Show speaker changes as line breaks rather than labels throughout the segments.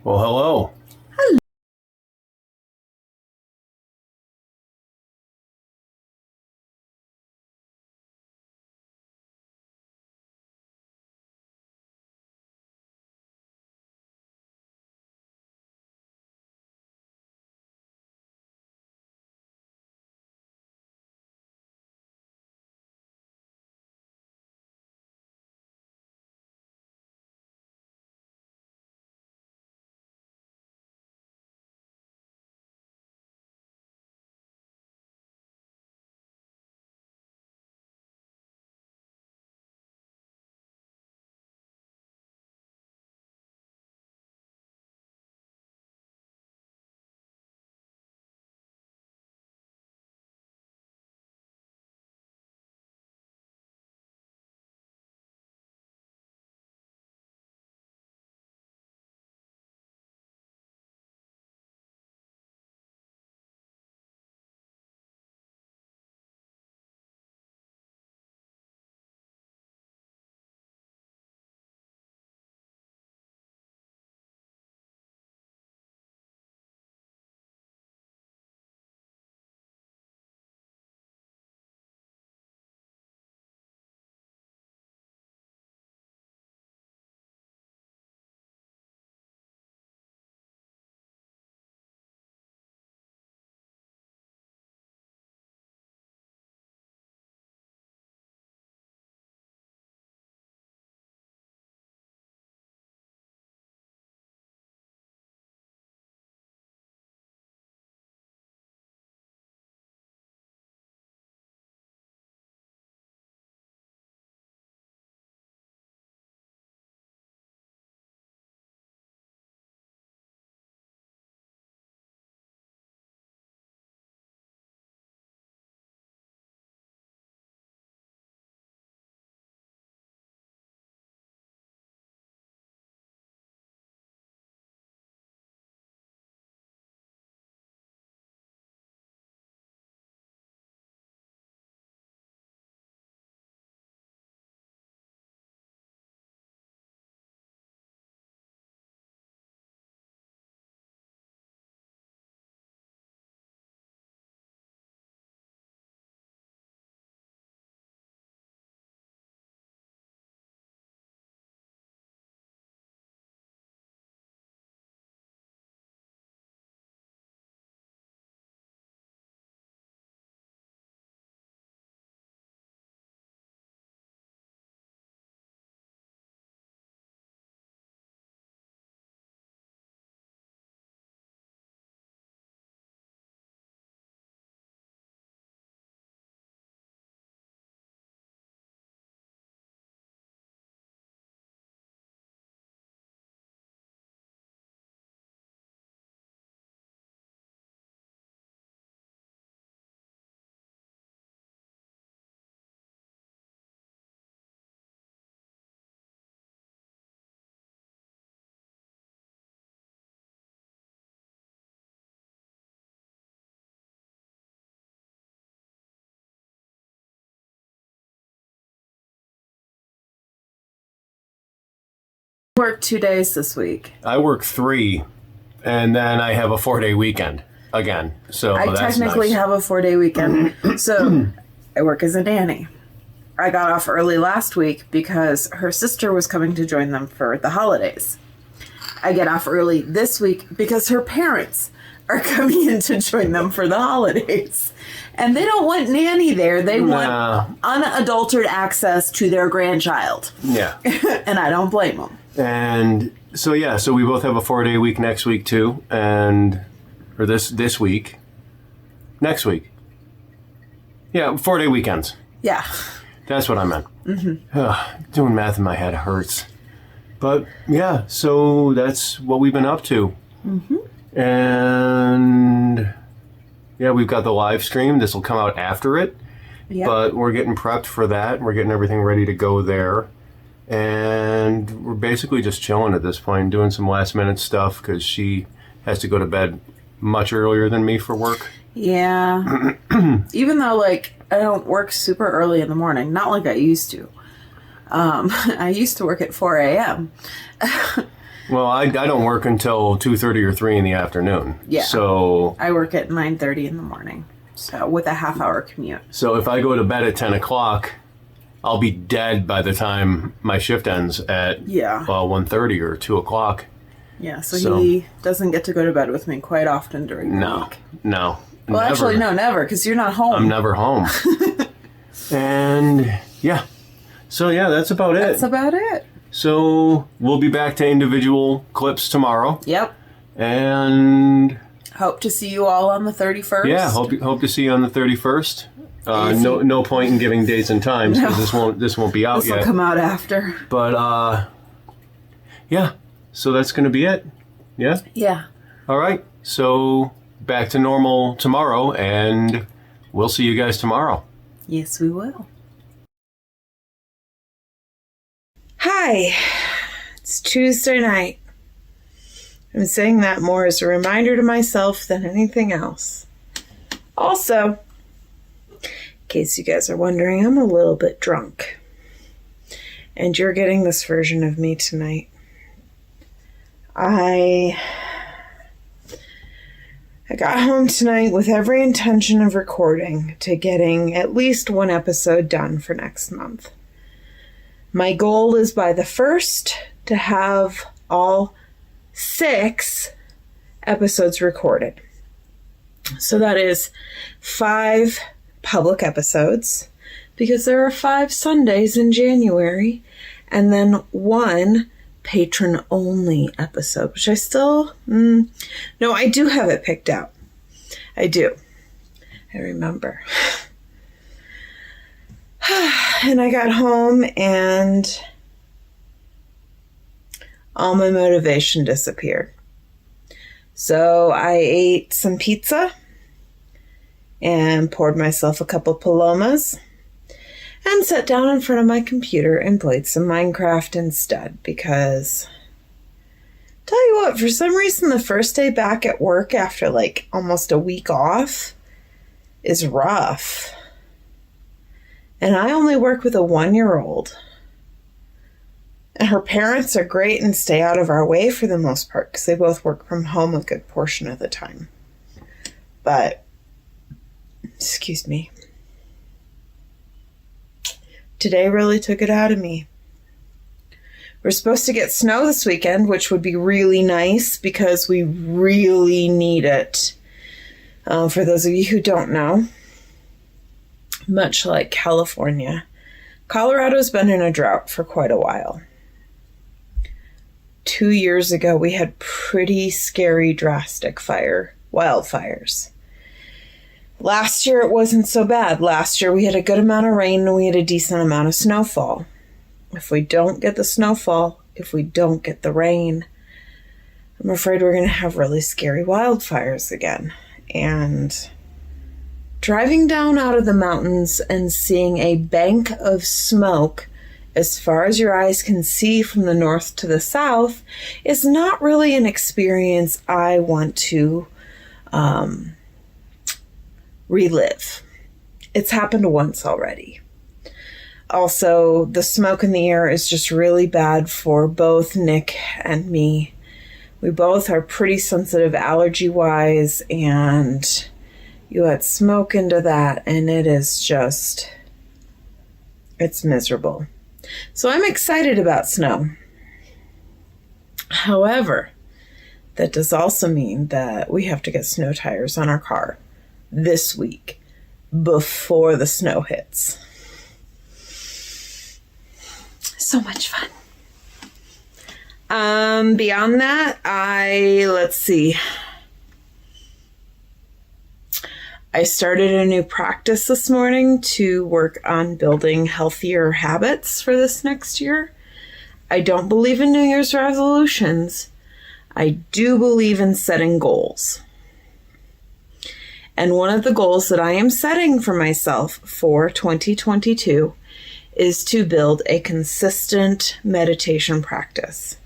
Well, hello.
Work 2 days this week.
I work 3, and then I have a 4-day weekend again. So
I
that's
technically
nice.
have a 4-day weekend. So I work as a nanny. I got off early last week because her sister was coming to join them for the holidays. I get off early this week because her parents are coming in to join them for the holidays. And they don't want nanny there. They want unadulterated access to their grandchild.
Yeah.
And I don't blame them.
And so, yeah, so we both have a 4-day week next week, too. Or this week. Next week. Yeah, 4-day weekends.
Yeah.
That's what I meant. Mm-hmm. Doing math in my head hurts. But, yeah, so that's what we've been up to. Mm-hmm. And, yeah, we've got the live stream. This will come out after it. Yep. But we're getting prepped for that. We're getting everything ready to go there. And we're basically just chilling at this point, doing some last-minute stuff because she has to go to bed much earlier than me for work.
Yeah. Even though, like, I don't work super early in the morning. Not like I used to. I used to work at 4 a.m.
Well, I don't work until 2:30 or 3 in the afternoon.
Yeah.
So
I work at 9:30 in the morning, so with a half-hour commute.
So if I go to bed at 10 o'clock, I'll be dead by the time my shift ends at 1:30 or 2 o'clock.
Yeah, so he doesn't get to go to bed with me quite often during the week.
No.
Well,
never.
actually, no, never, because you're not home.
I'm never home. And, yeah. So, yeah, that's about it.
That's about it.
So, we'll be back to individual clips tomorrow.
Yep.
And...
hope to see you all on the 31st.
Yeah, hope to see you on the 31st. No point in giving dates and times, because this won't be out yet.
This will come out after.
But, yeah. So that's going to be it. Yeah?
Yeah.
All right. So back to normal tomorrow, and we'll see you guys tomorrow.
Yes, we will.
Hi. It's Tuesday night. I'm saying that more as a reminder to myself than anything else. Also, in case you guys are wondering, I'm a little bit drunk. And you're getting this version of me tonight. I got home tonight with every intention of recording to getting at least one episode done for next month. My goal is by the 1st to have all 6 episodes recorded. So that is 5 public episodes, because there are 5 Sundays in January, and then 1 patron-only episode, which I still... no, I do have it picked out. I do. I remember. And I got home, and all my motivation disappeared. So I ate some pizza and poured myself a couple Palomas and sat down in front of my computer and played some Minecraft instead, because, tell you what, for some reason the first day back at work after like almost a week off is rough. And I only work with a 1-year-old. And her parents are great and stay out of our way for the most part, because they both work from home a good portion of the time. But, excuse me. Today really took it out of me. We're supposed to get snow this weekend, which would be really nice because we really need it. For those of you who don't know, much like California, Colorado's been in a drought for quite a while. 2 years ago, we had pretty scary, drastic wildfires. Last year, it wasn't so bad. Last year, we had a good amount of rain and we had a decent amount of snowfall. If we don't get the snowfall, if we don't get the rain, I'm afraid we're going to have really scary wildfires again. And driving down out of the mountains and seeing a bank of smoke as far as your eyes can see from the north to the south is not really an experience I want to relive. It's happened once already. Also, the smoke in the air is just really bad for both Nick and me. We both are pretty sensitive allergy-wise, and you add smoke into that, and it is just, it's miserable. So I'm excited about snow. However, that does also mean that we have to get snow tires on our car this week before the snow hits. So much fun. Beyond that, let's see. I started a new practice this morning to work on building healthier habits for this next year. I don't believe in New Year's resolutions. I do believe in setting goals. And one of the goals that I am setting for myself for 2022 is to build a consistent meditation practice.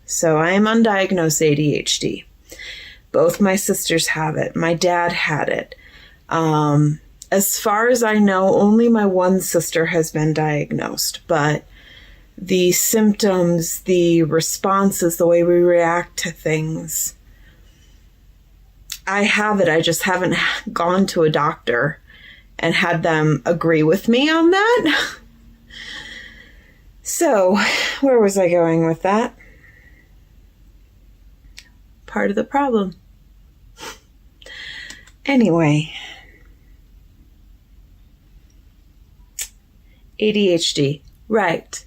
So I am undiagnosed ADHD. Both my sisters have it. My dad had it. As far as I know, only my one sister has been diagnosed, but the symptoms, the responses, the way we react to things. I have it. I just haven't gone to a doctor and had them agree with me on that. So, where was I going with that? Part of the problem. Anyway, ADHD, right.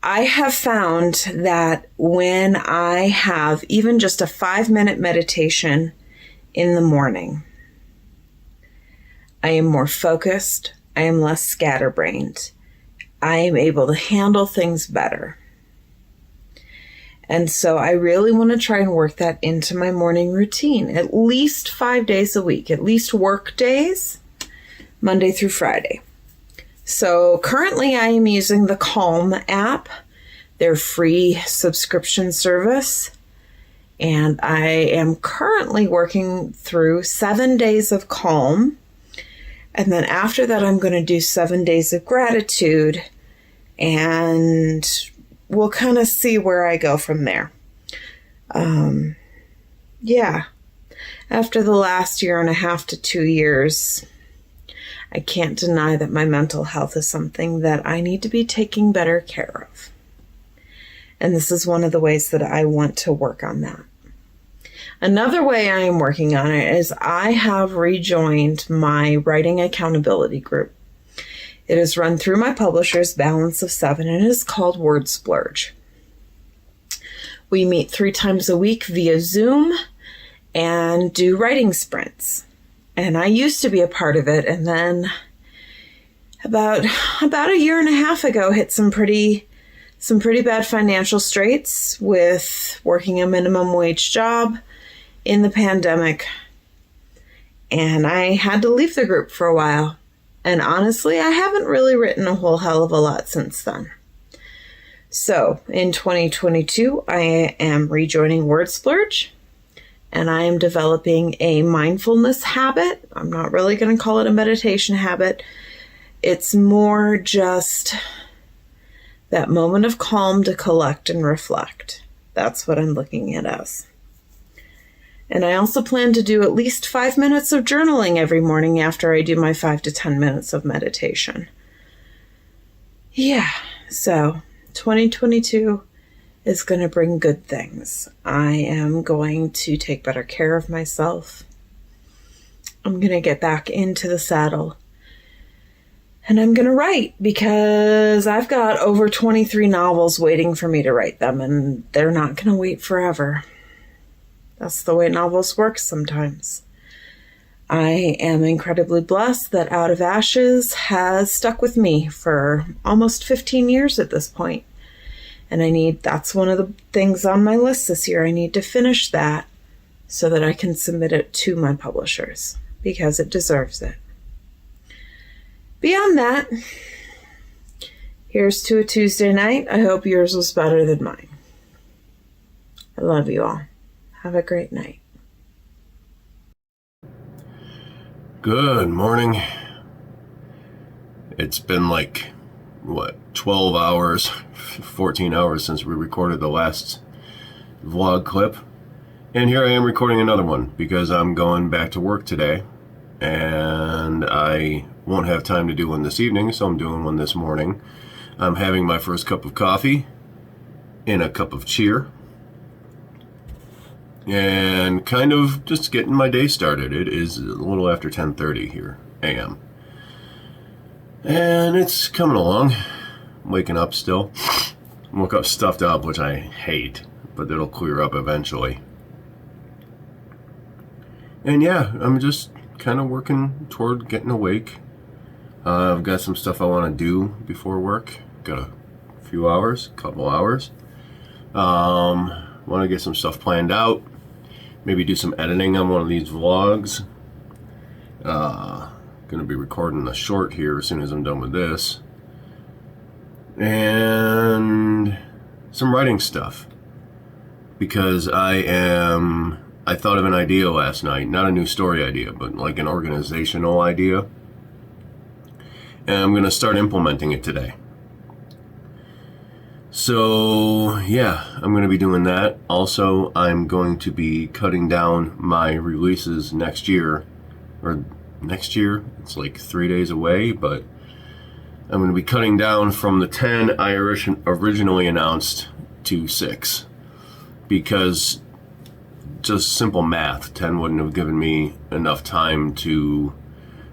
I have found that when I have even just a 5-minute meditation in the morning, I am more focused. I am less scatterbrained. I am able to handle things better. And so I really want to try and work that into my morning routine, at least 5 days a week, at least work days, Monday through Friday. So currently I am using the Calm app, their free subscription service. And I am currently working through 7 days of Calm. And then after that, I'm going to do 7 days of gratitude. And we'll kind of see where I go from there. Yeah. After the last 1.5 to 2 years, I can't deny that my mental health is something that I need to be taking better care of. And this is one of the ways that I want to work on that. Another way I am working on it is I have rejoined my writing accountability group. It is run through my publisher's Balance of 7 and it is called Word Splurge. We meet 3 times a week via Zoom and do writing sprints. And I used to be a part of it, and then about 1.5 years ago hit some pretty bad financial straits with working a minimum wage job in the pandemic. And I had to leave the group for a while. And honestly, I haven't really written a whole hell of a lot since then. So in 2022, I am rejoining Word Splurge. And I am developing a mindfulness habit. I'm not really going to call it a meditation habit. It's more just that moment of calm to collect and reflect. That's what I'm looking at as. And I also plan to do at least 5 minutes of journaling every morning after I do my 5 to 10 minutes of meditation. Yeah, so 2022 is going to bring good things. I am going to take better care of myself. I'm going to get back into the saddle. And I'm going to write because I've got over 23 novels waiting for me to write them, and they're not going to wait forever. That's the way novels work sometimes. I am incredibly blessed that Out of Ashes has stuck with me for almost 15 years at this point. And that's one of the things on my list this year. I need to finish that so that I can submit it to my publishers because it deserves it. Beyond that, here's to a Tuesday night. I hope yours was better than mine. I love you all. Have a great night.
Good morning. It's been 12 hours, 14 hours since we recorded the last vlog clip. And here I am recording another one because I'm going back to work today. And I won't have time to do one this evening, so I'm doing one this morning. I'm having my first cup of coffee in a cup of cheer. And kind of just getting my day started. It is a little after 10:30 here a.m. And it's coming along. I'm waking up still. I woke up stuffed up, which I hate, but it'll clear up eventually. And yeah, I'm just kind of working toward getting awake. I've got some stuff I want to do before work. Got a couple hours. Want to get some stuff planned out. Maybe do some editing on one of these vlogs. Gonna be recording a short here as soon as I'm done with this. And some writing stuff. Because I thought of an idea last night. Not a new story idea, but like an organizational idea. And I'm gonna start implementing it today. So, yeah, I'm going to be doing that. Also, I'm going to be cutting down my releases next year. Or next year? It's like 3 days away, but I'm going to be cutting down from the 10 I originally announced to 6. Because just simple math, 10 wouldn't have given me enough time to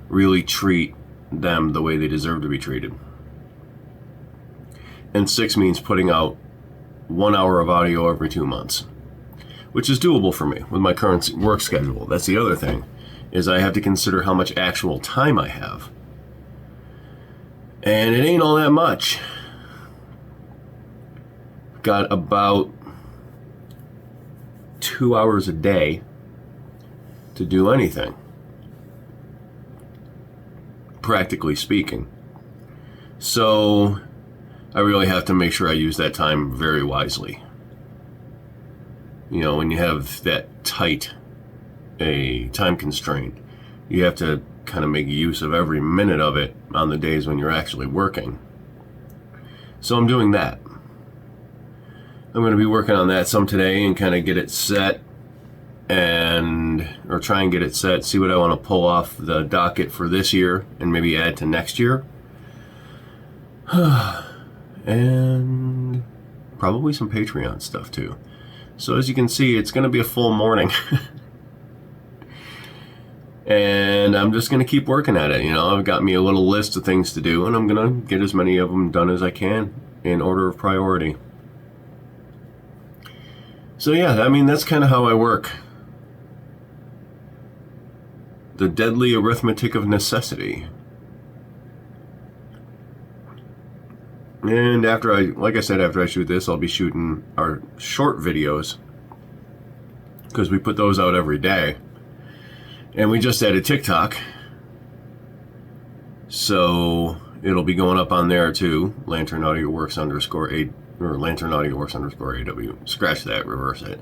really treat them the way they deserve to be treated. And 6 means putting out 1 hour of audio every 2 months, which is doable for me with my current work schedule. That's the other thing, is I have to consider how much actual time I have. And it ain't all that much. Got about 2 hours a day to do anything, practically speaking. So I really have to make sure I use that time very wisely. You know, when you have that tight a time constraint, you have to kind of make use of every minute of it on the days when you're actually working. So I'm doing that. I'm going to be working on that some today and kind of get it set or try and get it set, see what I want to pull off the docket for this year and maybe add to next year. And probably some Patreon stuff too. So as you can see, it's going to be a full morning. And I'm just going to keep working at it. You know, I've got me a little list of things to do, and I'm going to get as many of them done as I can in order of priority. So yeah, I mean, that's kind of how I work. The deadly arithmetic of necessity. And after I shoot this, I'll be shooting our short videos, because we put those out every day. And we just added TikTok, so it'll be going up on there too. Lantern Audio Works _AW. Scratch that, reverse it.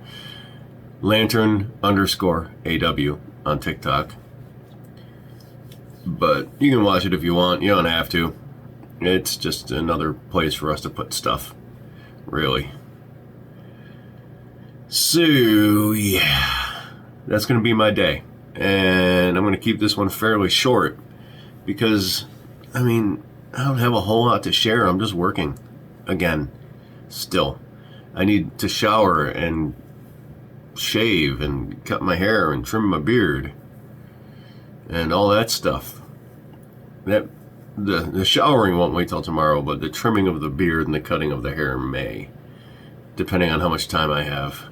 Lantern _AW on TikTok. But you can watch it if you want. You don't have to. It's just another place for us to put stuff, really. So, yeah. That's going to be my day. And I'm going to keep this one fairly short because, I mean, I don't have a whole lot to share. I'm just working again. Still, I need to shower and shave and cut my hair and trim my beard and all that stuff. That the showering won't wait till tomorrow, but the trimming of the beard and the cutting of the hair may, depending on how much time I have.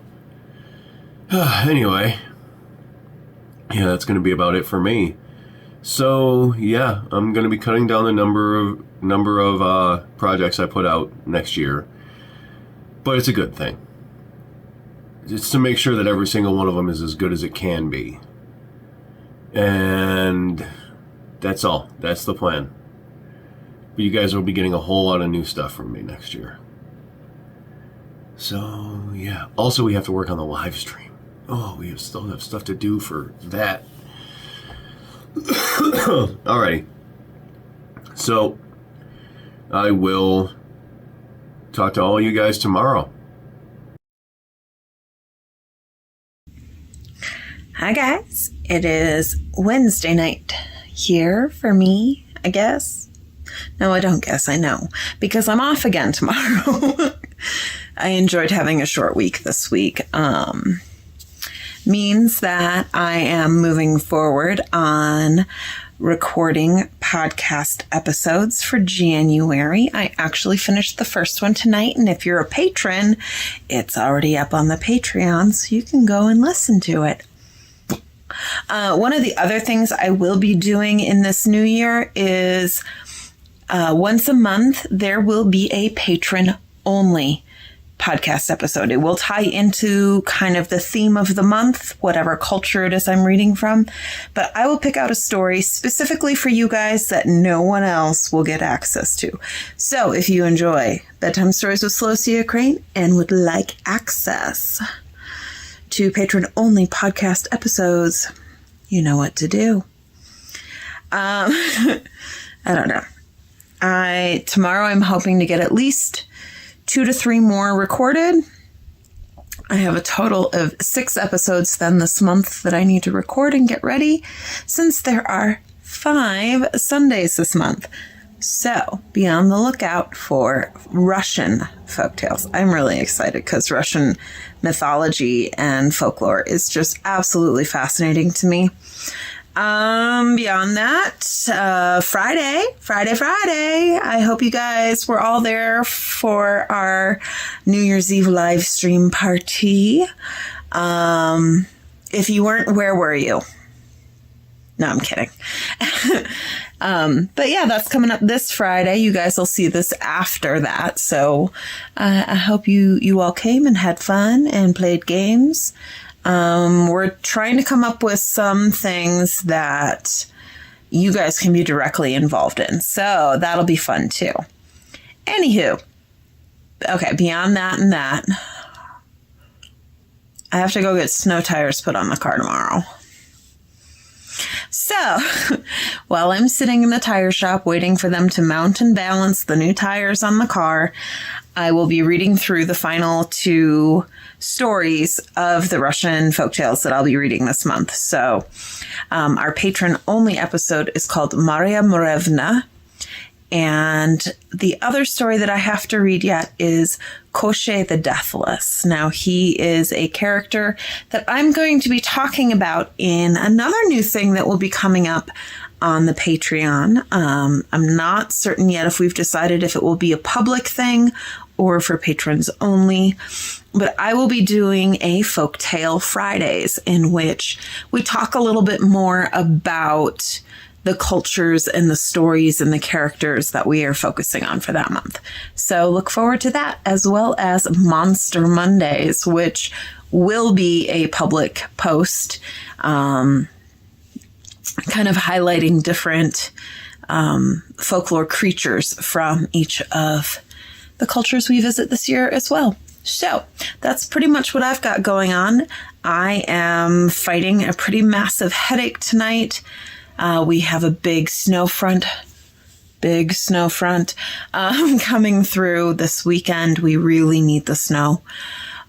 Anyway, yeah, that's going to be about it for me. So yeah, I'm going to be cutting down the number of projects I put out next year. But it's a good thing. It's to make sure that every single one of them is as good as it can be. And that's all. That's the plan. But you guys will be getting a whole lot of new stuff from me next year. So, yeah. Also, we have to work on the live stream. Oh, we still have stuff to do for that. Alrighty. So, I will talk to all you guys tomorrow.
Hi guys, it is Wednesday night here for me, I guess. No, I don't guess, I know, because I'm off again tomorrow. I enjoyed having a short week this week. Means that I am moving forward on recording podcast episodes for January. I actually finished the first one tonight, and if you're a patron, it's already up on the Patreon, so you can go and listen to it. One of the other things I will be doing in this new year is once a month, there will be a patron-only podcast episode. It will tie into kind of the theme of the month, whatever culture it is I'm reading from. But I will pick out a story specifically for you guys that no one else will get access to. So if you enjoy Bedtime Stories with Celosia Crane and would like access to patron-only podcast episodes, you know what to do. I don't know. Tomorrow I'm hoping to get at least 2 to 3 more recorded. I have a total of 6 episodes then this month that I need to record and get ready, since there are 5 Sundays this month. So be on the lookout for Russian folktales. I'm really excited because Russian mythology and folklore is just absolutely fascinating to me. Beyond that, Friday. I hope you guys were all there for our New Year's Eve live stream party. If you weren't, where were you? No, I'm kidding. But yeah, that's coming up this Friday. You guys will see this after that. So I hope you all came and had fun and played games. We're trying to come up with some things that you guys can be directly involved in. So that'll be fun too. Anywho, okay, beyond that and that, I have to go get snow tires put on the car tomorrow. So, while I'm sitting in the tire shop waiting for them to mount and balance the new tires on the car, I will be reading through the final 2 stories of the Russian folktales that I'll be reading this month. So, our patron-only episode is called Maria Morevna, and the other story that I have to read yet is Koshchei the Deathless. Now, he is a character that I'm going to be talking about in another new thing that will be coming up on the Patreon. I'm not certain yet if we've decided if it will be a public thing or for patrons only, but I will be doing a Folktale Fridays in which we talk a little bit more about the cultures and the stories and the characters that we are focusing on for that month. So look forward to that, as well as Monster Mondays, which will be a public post, kind of highlighting different folklore creatures from each of the cultures we visit this year as well. So that's pretty much what I've got going on. I am fighting a pretty massive headache tonight. We have a big snow front coming through this weekend. We really need the snow.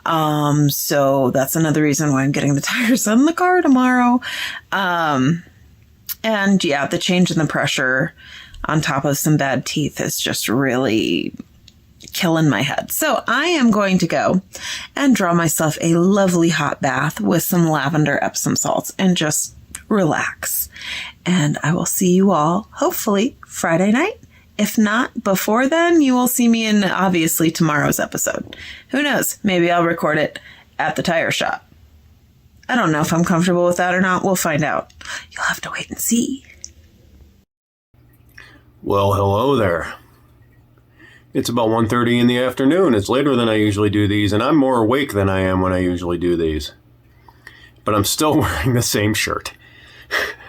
So that's another reason why I'm getting the tires on the car tomorrow. And yeah, the change in the pressure on top of some bad teeth is just really killing my head. So I am going to go and draw myself a lovely hot bath with some lavender Epsom salts and just relax. And I will see you all hopefully Friday night. If not before then, you will see me in obviously tomorrow's episode. Who knows? Maybe I'll record it at the tire shop. I don't know if I'm comfortable with that or not. We'll find out. You'll have to wait and see.
Well, hello there. It's about 1:30 in the afternoon. It's later than I usually do these, and I'm more awake than I am when I usually do these. But I'm still wearing the same shirt.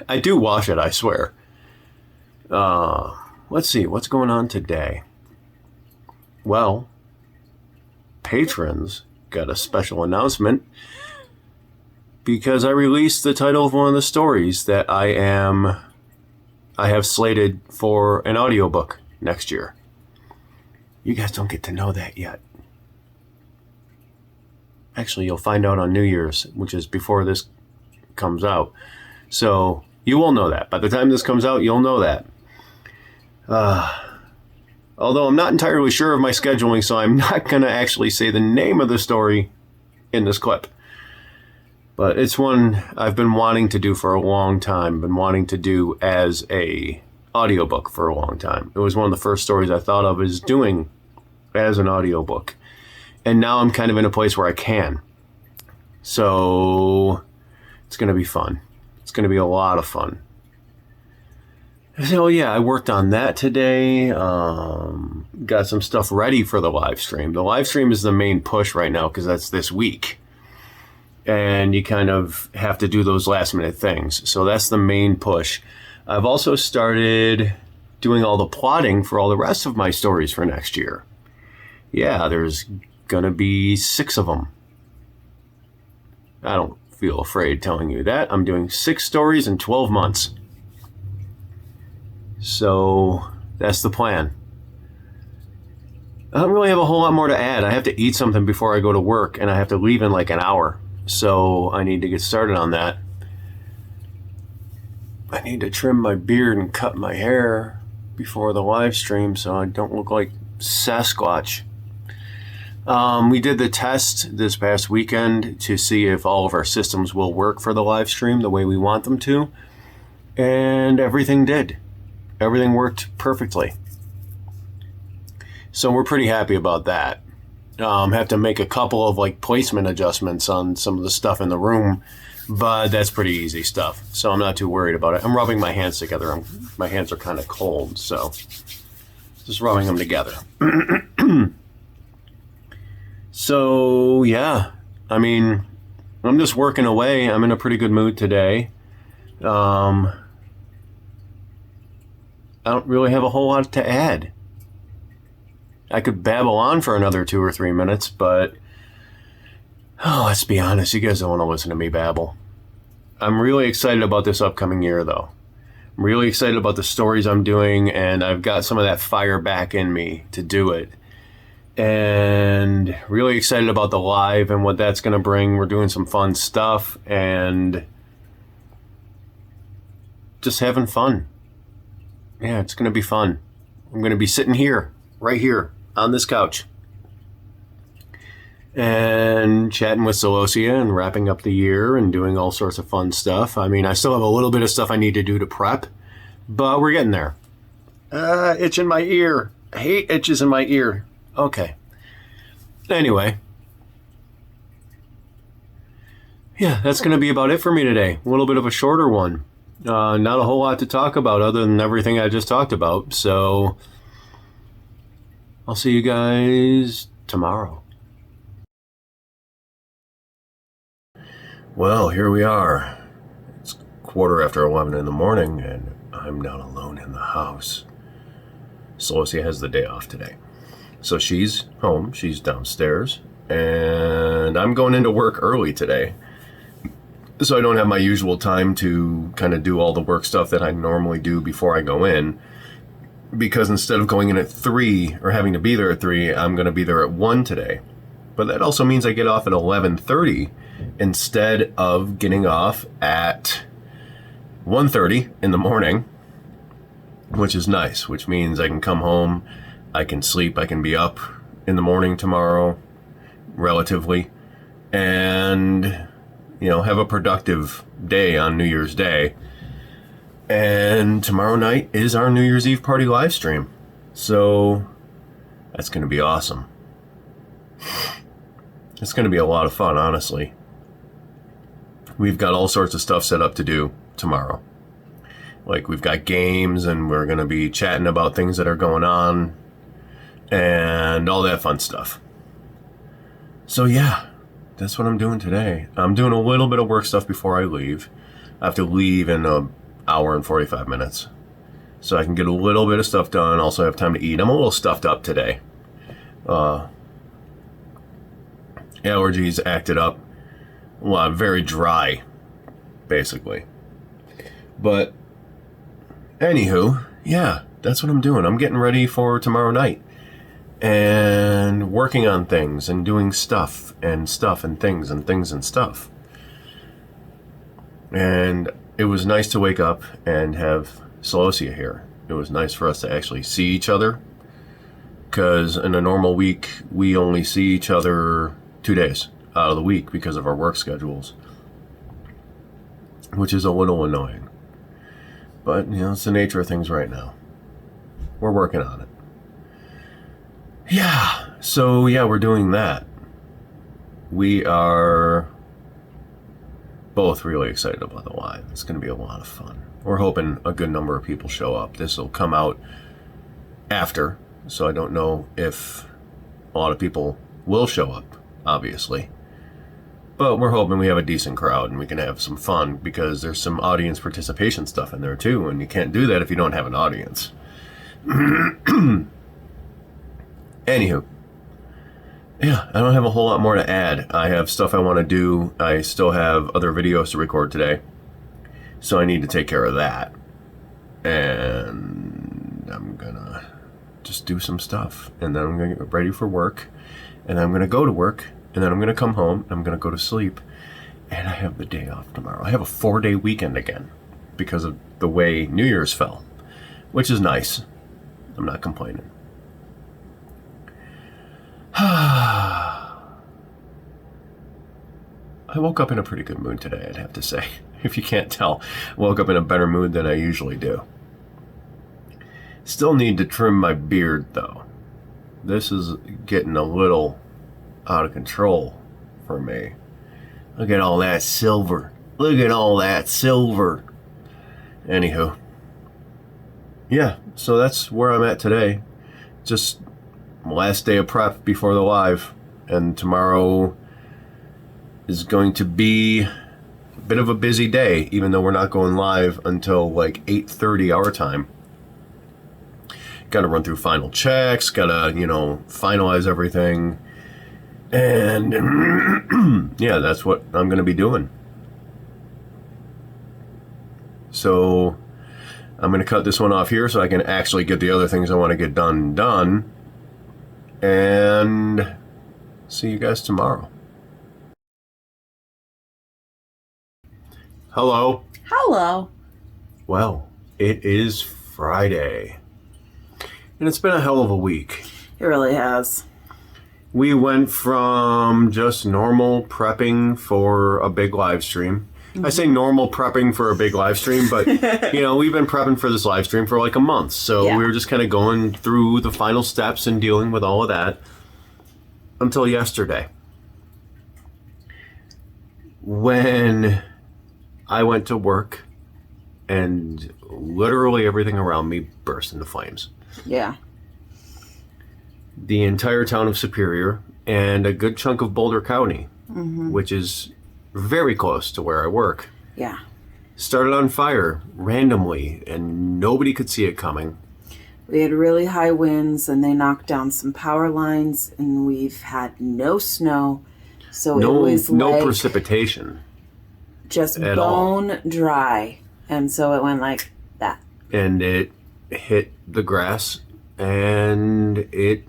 I do wash it, I swear. Let's see, what's going on today? Well, patrons got a special announcement because I released the title of one of the stories that I have slated for an audiobook next year. You guys don't get to know that yet. Actually, you'll find out on New Year's, which is before this comes out. So you will know that. By the time this comes out, you'll know that. Although I'm not entirely sure of my scheduling, so I'm not going to actually say the name of the story in this clip. But it's one I've been wanting to do for a long time, been wanting to do as a audiobook for a long time. It was one of the first stories I thought of as doing as an audiobook. And now I'm kind of in a place where I can. So it's going to be fun. It's going to be a lot of fun. So yeah, I worked on that today. Got some stuff ready for the live stream. The live stream is the main push right now because that's this week. And you kind of have to do those last minute things. So that's the main push. I've also started doing all the plotting for all the rest of my stories for next year. Yeah, there's gonna be 6 of them. I don't feel afraid telling you that. I'm doing 6 stories in 12 months. So that's the plan. I don't really have a whole lot more to add. I have to eat something before I go to work, and I have to leave in like an hour. So I need to get started on that. I need to trim my beard and cut my hair before the live stream so I don't look like Sasquatch. We did the test this past weekend to see if all of our systems will work for the live stream the way we want them to. And everything did. Everything worked perfectly. So we're pretty happy about that. Have to make a couple of like placement adjustments on some of the stuff in the room, but that's pretty easy stuff. So I'm not too worried about it. I'm rubbing my hands together. My hands are kind of cold, so just rubbing them together. So yeah, I mean, I'm just working away. I'm in a pretty good mood today. I don't really have a whole lot to add. I could babble on for another 2 or 3 minutes, but let's be honest, you guys don't want to listen to me babble. I'm really excited about this upcoming year, though. I'm really excited about the stories I'm doing, and I've got some of that fire back in me to do it. And really excited about the live and what that's going to bring. We're doing some fun stuff and just having fun. Yeah, it's going to be fun. I'm going to be sitting here, right here, on this couch and chatting with Celosia and wrapping up the year and doing all sorts of fun stuff. I mean, I still have a little bit of stuff I need to do to prep, but we're getting there. Itch in my ear. I hate itches in my ear. Okay. Anyway. Yeah, that's going to be about it for me today. A little bit of a shorter one. Not a whole lot to talk about other than everything I just talked about. So I'll see you guys tomorrow. Well, here we are. It's 11:15 in the morning, and I'm not alone in the house. Celosia has the day off today. So she's home, she's downstairs, and I'm going into work early today. So I don't have my usual time to kind of do all the work stuff that I normally do before I go in. Because instead of going in at 3 or having to be there at 3, I'm going to be there at 1 today. But that also means I get off at 11:30 instead of getting off at 1:30 in the morning, which is nice, which means I can come home, I can sleep, I can be up in the morning tomorrow, relatively, and, have a productive day on New Year's Day. And tomorrow night is our New Year's Eve party live stream. So that's going to be awesome. It's going to be a lot of fun, honestly. We've got all sorts of stuff set up to do tomorrow. Like, we've got games, and we're going to be chatting about things that are going on and all that fun stuff. So yeah, that's what I'm doing today. I'm doing a little bit of work stuff before I leave. I have to leave in an hour and 45 minutes. So I can get a little bit of stuff done, also have time to eat. I'm a little stuffed up today. Allergies acted up. Very dry, basically. But anywho, yeah, that's what I'm doing. I'm getting ready for tomorrow night and working on things and doing stuff and things and stuff. And it was nice to wake up and have Celosia here. It was nice for us to actually see each other, because in a normal week, we only see each other 2 days out of the week because of our work schedules, which is a little annoying. But, it's the nature of things right now. We're working on it. Yeah, so yeah, we're doing that. We are both really excited about the live. It's going to be a lot of fun. We're hoping a good number of people show up. This will come out after, so I don't know if a lot of people will show up, obviously. But we're hoping we have a decent crowd and we can have some fun, because there's some audience participation stuff in there too, and you can't do that if you don't have an audience. Anywho, yeah, I don't have a whole lot more to add. I have stuff I want to do. I still have other videos to record today, so I need to take care of that. And I'm gonna just do some stuff. And then I'm going to get ready for work. And I'm going to go to work. And then I'm going to come home. And I'm going to go to sleep. And I have the day off tomorrow. I have a 4-day weekend again because of the way New Year's fell, which is nice. I'm not complaining. I woke up in a pretty good mood today, I'd have to say. If you can't tell, I woke up in a better mood than I usually do. Still need to trim my beard, though. This is getting a little out of control for me. Look at all that silver. Look at all that silver. Anywho. Yeah, so that's where I'm at today. Just last day of prep before the live. And tomorrow is going to be a bit of a busy day, even though we're not going live until like 8:30 our time. Got to run through final checks, got to, finalize everything. And yeah, that's what I'm going to be doing. So I'm going to cut this one off here so I can actually get the other things I want to get done. And see you guys tomorrow. Hello.
Hello.
Well, it is Friday. And it's been a hell of a week.
It really has.
We went from just normal prepping for a big live stream. I say normal prepping for a big live stream, but, we've been prepping for this live stream for like a month. So we were just kind of going through the final steps and dealing with all of that until yesterday, when I went to work and literally everything around me burst into flames.
Yeah.
The entire town of Superior and a good chunk of Boulder County, which is very close to where I work, started on fire randomly, and nobody could see it coming.
We had really high winds, and they knocked down some power lines, and we've had no snow, so it was
no precipitation,
just
at
bone
all.
dry, and so it went like that.
And it hit the grass, and it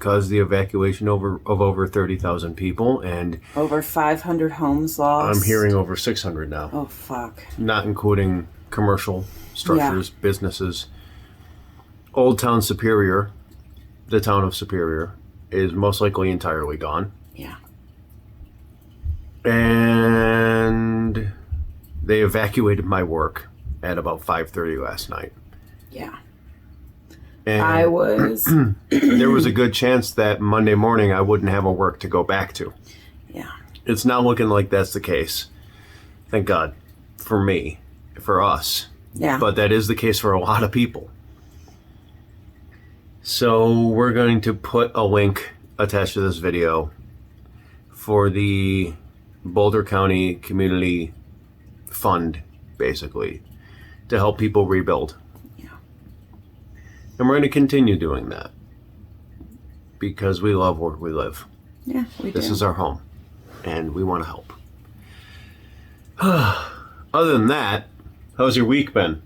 caused the evacuation of over 30,000 people, and
over 500 homes lost.
I'm hearing over 600 now.
Oh, fuck.
Not including commercial structures, businesses. Old Town Superior, the town of Superior, is most likely entirely gone.
Yeah.
And they evacuated my work at about 5:30 last night.
Yeah.
And
I was...
there was a good chance that Monday morning I wouldn't have a work to go back to.
Yeah.
It's not looking like that's the case. Thank God. For me. For us.
Yeah.
But that is the case for a lot of people. So we're going to put a link attached to this video for the Boulder County Community Fund, basically, to help people rebuild. And we're going to continue doing that because we love where we live.
Yeah, we do.
This is our home, and we want to help. Other than that, how's your week been?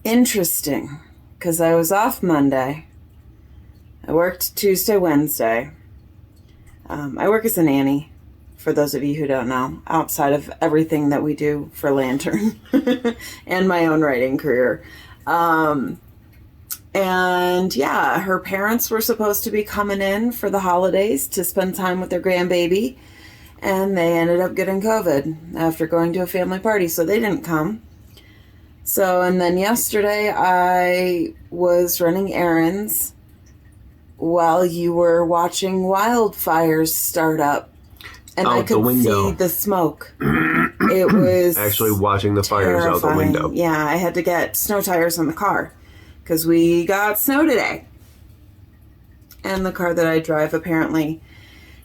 Interesting, because I was off Monday. I worked Tuesday, Wednesday. I work as a nanny, for those of you who don't know, outside of everything that we do for Lantern and my own writing career. And yeah, her parents were supposed to be coming in for the holidays to spend time with their grandbaby, and they ended up getting COVID after going to a family party, so they didn't come. So, and then yesterday I was running errands while you were watching wildfires start up, and I could see the smoke. It was
actually watching the fires
terrifying.
out the window.
Yeah, I had to get snow tires on the car because we got snow today. And the car that I drive apparently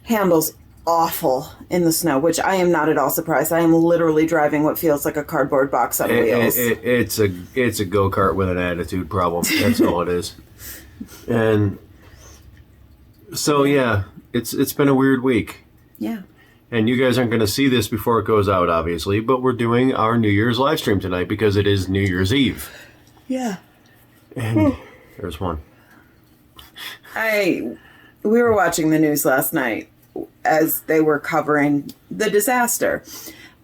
handles awful in the snow, which I am not at all surprised. I am literally driving what feels like a cardboard box on wheels.
It's a go-kart with an attitude problem. That's all it is. And so yeah, it's been a weird week.
Yeah.
And you guys aren't going to see this before it goes out, obviously, but we're doing our New Year's live stream tonight because it is New Year's Eve.
Yeah.
And there's one.
We were watching the news last night as they were covering the disaster.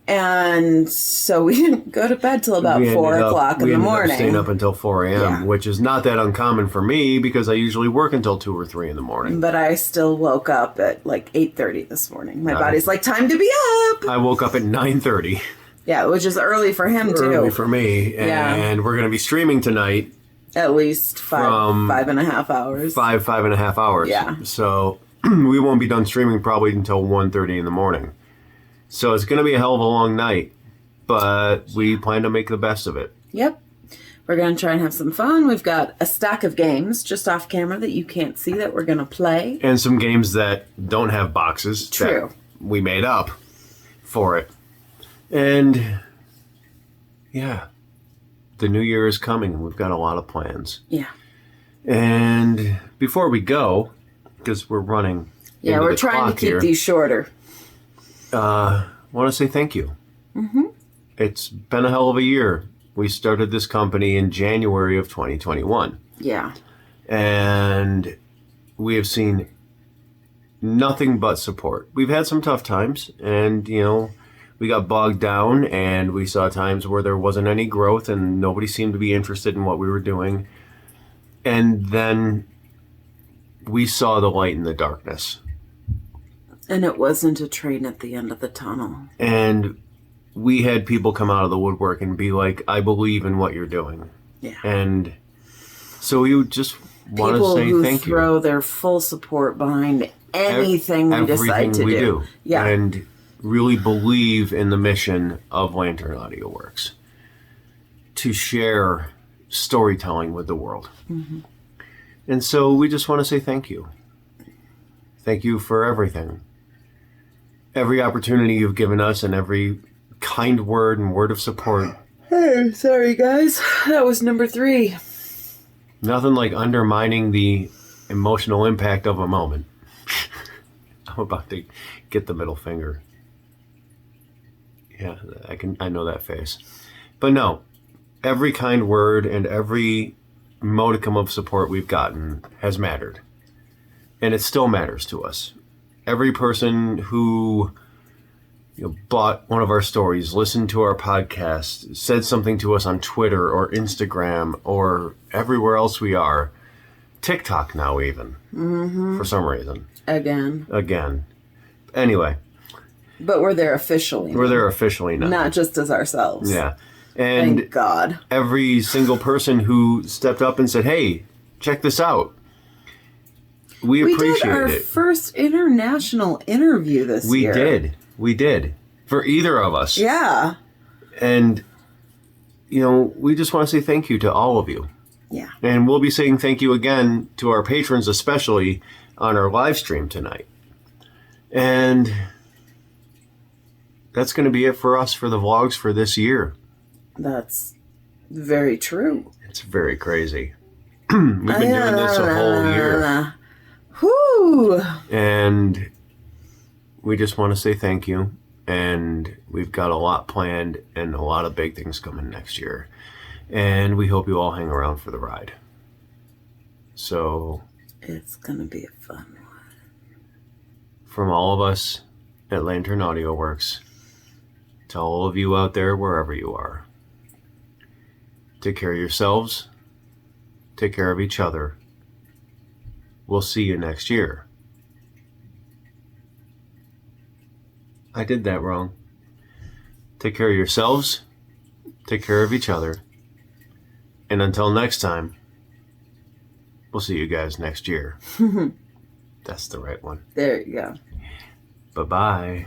And so we didn't go to bed till about 4 o'clock in the morning.
We ended up staying up until 4 a.m.,
Yeah.
which is not that uncommon for me because I usually work until 2 or 3 in the morning.
But I still woke up at like 8:30 this morning. My body's like, time to be up.
I woke up at 9:30.
Yeah, which is early for him too.
Early for me.
Yeah.
And we're going to be streaming tonight.
At least five and a half hours.
Five and a half hours.
Yeah.
So we won't be done streaming probably until 1:30 in the morning. So it's going to be a hell of a long night, but we plan to make the best of it.
Yep. We're going to try and have some fun. We've got a stack of games just off camera that you can't see that we're going to play.
And some games that don't have boxes.
True.
That we made up for it. And yeah, the new year is coming and we've got a lot of plans.
Yeah.
And before we go, because we're running into
we're
the
trying to
clock
keep
here,
these shorter.
I want to say thank you. Mm-hmm. It's been a hell of a year. We started this company in January of 2021.
Yeah.
And we have seen nothing but support. We've had some tough times and, we got bogged down and we saw times where there wasn't any growth and nobody seemed to be interested in what we were doing. And then we saw the light in the darkness.
And it wasn't a train at the end of the tunnel.
And we had people come out of the woodwork and be like, I believe in what you're doing.
Yeah.
And so we would just want to say
People
thank
who
you.
throw their full support behind anything we decide to do. Yeah.
And really believe in the mission of Lantern Audio Works to share storytelling with the world. Mm-hmm. And so we just want to say thank you. Thank you for everything. Every opportunity you've given us and every kind word and word of support.
Hey, sorry guys. That was number 3.
Nothing like undermining the emotional impact of a moment. I'm about to get the middle finger. Yeah, I know that face. But no, every kind word and every modicum of support we've gotten has mattered. And it still matters to us. Every person who bought one of our stories, listened to our podcast, said something to us on Twitter or Instagram or everywhere else we are, TikTok now even, for some reason. Again. Anyway.
But we're there officially.
We're there officially now.
Not just as ourselves.
Yeah. And
thank God.
Every single person who stepped up and said, hey, check this out. We appreciate
did our
it.
First international interview this year.
We did. For either of us.
Yeah.
And, we just want to say thank you to all of you.
Yeah.
And we'll be saying thank you again to our patrons, especially on our live stream tonight. And that's going to be it for us for the vlogs for this year.
That's very true.
It's very crazy. We've been doing this a whole year.
Whoo!
And we just want to say thank you. And we've got a lot planned and a lot of big things coming next year. And we hope you all hang around for the ride. So
it's going to be a fun one.
From all of us at Lantern Audio Works, to all of you out there, wherever you are, take care of yourselves. Take care of each other. We'll see you next year. I did that wrong. Take care of yourselves. Take care of each other. And until next time, we'll see you guys next year. That's the right one.
There you go.
Bye-bye.